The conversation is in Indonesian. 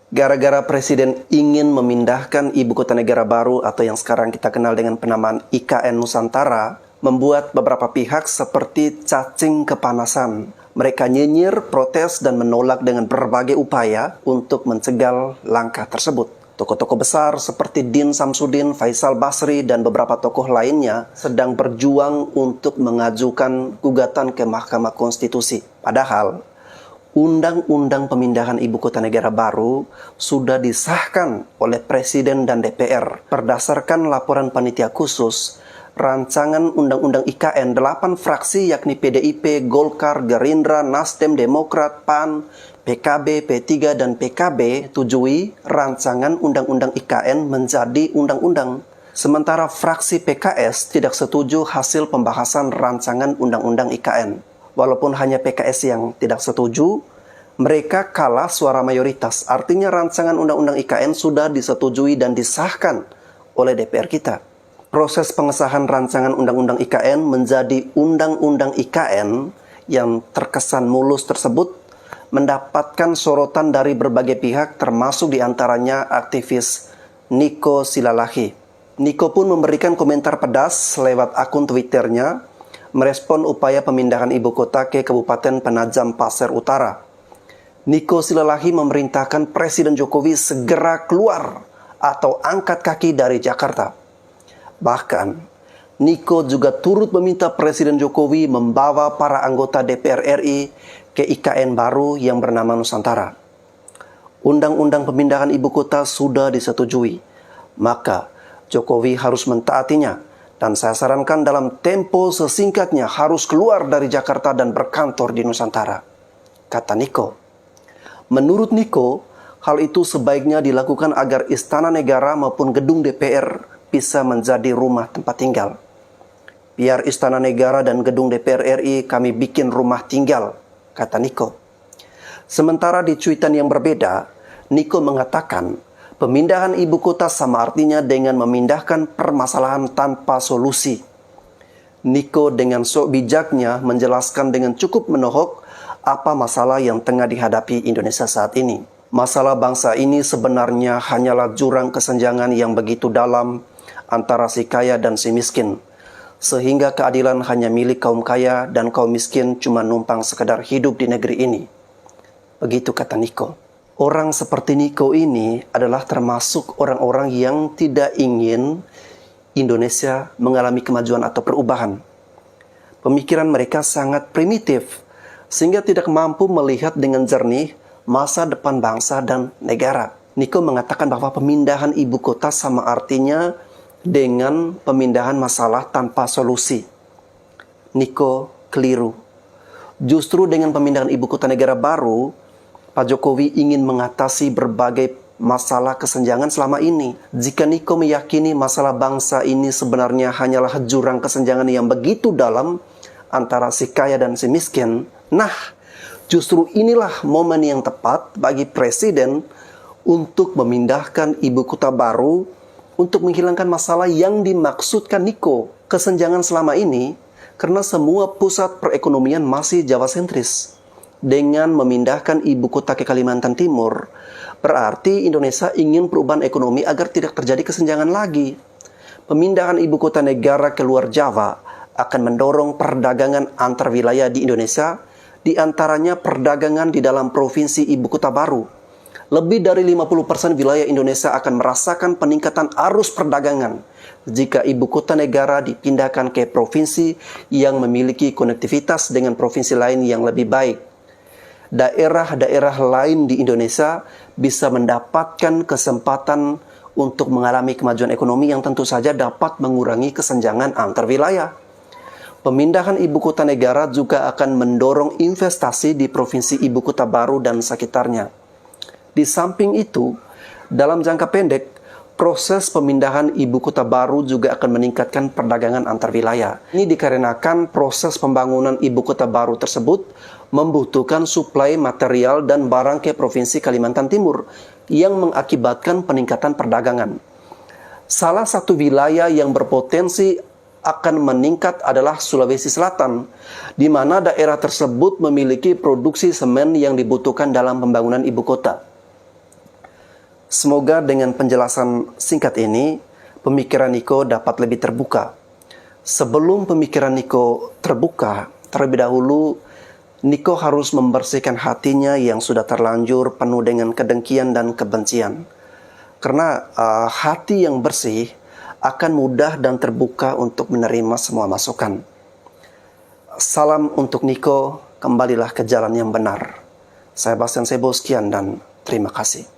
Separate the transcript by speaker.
Speaker 1: Gara-gara Presiden ingin memindahkan ibu kota negara baru atau yang sekarang kita kenal dengan penamaan IKN Nusantara, membuat beberapa pihak seperti cacing kepanasan. Mereka nyinyir, protes, dan menolak dengan berbagai upaya untuk mencegah langkah tersebut. Tokoh-tokoh besar seperti Din Samsudin, Faisal Basri, dan beberapa tokoh lainnya sedang berjuang untuk mengajukan gugatan ke Mahkamah Konstitusi. Padahal, Undang-Undang Pemindahan Ibu Kota Negara Baru sudah disahkan oleh Presiden dan DPR. Berdasarkan laporan panitia khusus, rancangan Undang-Undang IKN 8 fraksi yakni PDIP, Golkar, Gerindra, Nasdem, Demokrat, PAN, PKB, P3, dan PKB tujui rancangan Undang-Undang IKN menjadi undang-undang. Sementara fraksi PKS tidak setuju hasil pembahasan rancangan Undang-Undang IKN. Walaupun hanya PKS yang tidak setuju, mereka kalah suara mayoritas. Artinya rancangan Undang-Undang IKN sudah disetujui dan disahkan oleh DPR kita. Proses pengesahan rancangan Undang-Undang IKN menjadi Undang-Undang IKN yang terkesan mulus tersebut mendapatkan sorotan dari berbagai pihak, termasuk diantaranya aktivis Nico Silalahi. Nico pun memberikan komentar pedas lewat akun Twitternya merespon upaya pemindahan ibu kota ke Kabupaten Penajam Pasir Utara. Nico Silalahi memerintahkan Presiden Jokowi segera keluar atau angkat kaki dari Jakarta. Bahkan, Nico juga turut meminta Presiden Jokowi membawa para anggota DPR RI ke IKN baru yang bernama Nusantara. Undang-Undang Pemindahan Ibu Kota sudah disetujui, maka Jokowi harus mentaatinya. Dan saya sarankan dalam tempo sesingkatnya harus keluar dari Jakarta dan berkantor di Nusantara, kata Nico. Menurut Nico, hal itu sebaiknya dilakukan agar Istana Negara maupun gedung DPR bisa menjadi rumah tempat tinggal. Biar Istana Negara dan gedung DPR RI kami bikin rumah tinggal, kata Nico. Sementara di cuitan yang berbeda, Nico mengatakan, pemindahan ibu kota sama artinya dengan memindahkan permasalahan tanpa solusi. Nico dengan sok bijaknya menjelaskan dengan cukup menohok apa masalah yang tengah dihadapi Indonesia saat ini. Masalah bangsa ini sebenarnya hanyalah jurang kesenjangan yang begitu dalam antara si kaya dan si miskin. Sehingga keadilan hanya milik kaum kaya dan kaum miskin cuma numpang sekedar hidup di negeri ini. Begitu kata Nico. Orang seperti Nico ini adalah termasuk orang-orang yang tidak ingin Indonesia mengalami kemajuan atau perubahan. Pemikiran mereka sangat primitif, sehingga tidak mampu melihat dengan jernih masa depan bangsa dan negara. Nico mengatakan bahwa pemindahan ibu kota sama artinya dengan pemindahan masalah tanpa solusi. Nico keliru. Justru dengan pemindahan ibu kota negara baru, Pak Jokowi ingin mengatasi berbagai masalah kesenjangan selama ini. Jika Nico meyakini masalah bangsa ini sebenarnya hanyalah jurang kesenjangan yang begitu dalam antara si kaya dan si miskin, nah, justru inilah momen yang tepat bagi Presiden untuk memindahkan ibu kota baru untuk menghilangkan masalah yang dimaksudkan Nico. Kesenjangan selama ini karena semua pusat perekonomian masih Jawa sentris. Dengan memindahkan ibu kota ke Kalimantan Timur, berarti Indonesia ingin perubahan ekonomi agar tidak terjadi kesenjangan lagi. Pemindahan ibu kota negara ke luar Jawa akan mendorong perdagangan antar wilayah di Indonesia, di antaranya perdagangan di dalam provinsi ibu kota baru. Lebih dari 50% wilayah Indonesia akan merasakan peningkatan arus perdagangan jika ibu kota negara dipindahkan ke provinsi yang memiliki konektivitas dengan provinsi lain yang lebih baik. Daerah-daerah lain di Indonesia bisa mendapatkan kesempatan untuk mengalami kemajuan ekonomi yang tentu saja dapat mengurangi kesenjangan antar wilayah. Pemindahan ibu kota negara juga akan mendorong investasi di provinsi ibu kota baru dan sekitarnya. Di samping itu, dalam jangka pendek, proses pemindahan ibu kota baru juga akan meningkatkan perdagangan antar wilayah. Ini dikarenakan proses pembangunan ibu kota baru tersebut membutuhkan suplai material dan barang ke Provinsi Kalimantan Timur yang mengakibatkan peningkatan perdagangan. Salah satu wilayah yang berpotensi akan meningkat adalah Sulawesi Selatan, di mana daerah tersebut memiliki produksi semen yang dibutuhkan dalam pembangunan ibu kota. Semoga dengan penjelasan singkat ini, pemikiran Niko dapat lebih terbuka. Sebelum pemikiran Niko terbuka, terlebih dahulu Niko harus membersihkan hatinya yang sudah terlanjur penuh dengan kedengkian dan kebencian. Karena hati yang bersih akan mudah dan terbuka untuk menerima semua masukan. Salam untuk Niko, kembalilah ke jalan yang benar. Saya Bastian Sebo, sekian dan terima kasih.